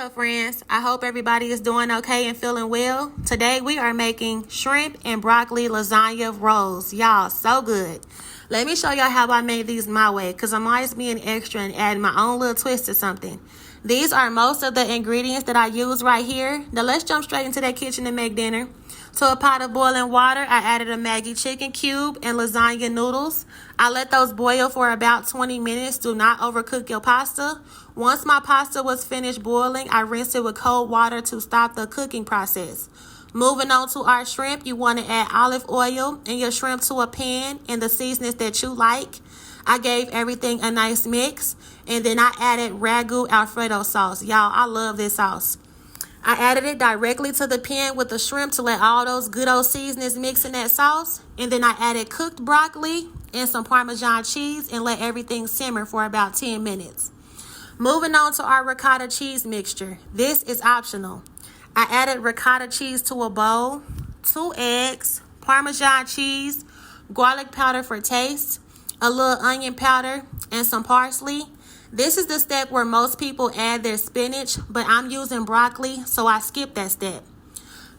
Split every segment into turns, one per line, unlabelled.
up, friends? I hope everybody is doing okay and feeling well. Today we are making shrimp and broccoli lasagna rolls. Y'all, so good. Let me show y'all how I made these my way, because I'm always being extra and adding my own little twist to something. These are most of the ingredients that I use right here. Now let's jump straight into that kitchen and make dinner. To a pot of boiling water, I added a Maggi chicken cube and lasagna noodles. I let those boil for about 20 minutes. Do not overcook your pasta. Once my pasta was finished boiling, I rinsed it with cold water to stop the cooking process. Moving on to our shrimp, you want to add olive oil and your shrimp to a pan and the seasonings that you like. I gave everything a nice mix, and then I added ragu Alfredo sauce. Y'all, I love this sauce. I added it directly to the pan with the shrimp to let all those good old seasonings mix in that sauce. And then I added cooked broccoli and some Parmesan cheese and let everything simmer for about 10 minutes. Moving on to our ricotta cheese mixture. This is optional. I added ricotta cheese to a bowl, 2 eggs, Parmesan cheese, garlic powder for taste, a little onion powder, and some parsley. This is the step where most people add their spinach, but I'm using broccoli, so I skipped that step.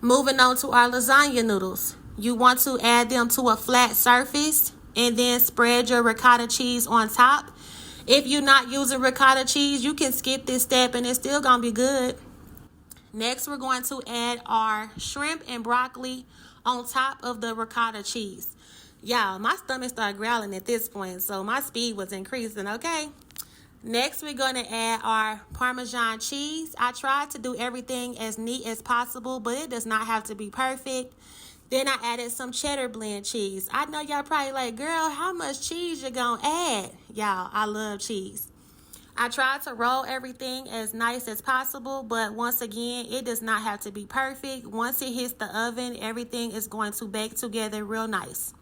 Moving on to our lasagna noodles. You want to add them to a flat surface and then spread your ricotta cheese on top. If you're not using ricotta cheese, you can skip this step and it's still going to be good. Next, we're going to add our shrimp and broccoli on top of the ricotta cheese. Y'all, my stomach started growling at this point, so my speed was increasing, okay? Next, we're going to add our Parmesan cheese. I tried to do everything as neat as possible, but it does not have to be perfect. Then I added some cheddar blend cheese. I know y'all probably like, girl, how much cheese you going to add? Y'all, I love cheese. I tried to roll everything as nice as possible, but once again, it does not have to be perfect. Once it hits the oven, everything is going to bake together real nice.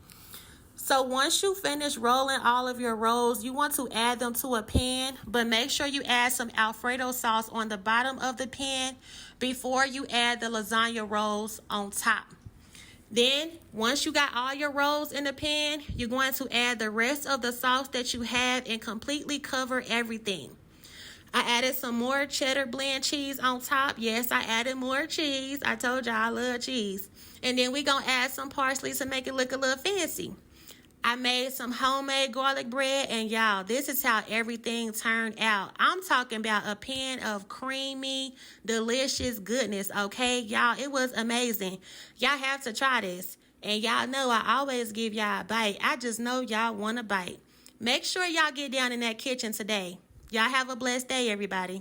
So once you finish rolling all of your rolls, you want to add them to a pan, but make sure you add some Alfredo sauce on the bottom of the pan before you add the lasagna rolls on top. Then, once you got all your rolls in the pan, you're going to add the rest of the sauce that you have and completely cover everything. I added some more cheddar blend cheese on top. Yes, I added more cheese. I told y'all I love cheese. And then we're going to add some parsley to make it look a little fancy. I made some homemade garlic bread, and y'all, this is how everything turned out. I'm talking about a pan of creamy, delicious goodness, okay? Y'all, it was amazing. Y'all have to try this. And y'all know I always give y'all a bite. I just know y'all want a bite. Make sure y'all get down in that kitchen today. Y'all have a blessed day, everybody.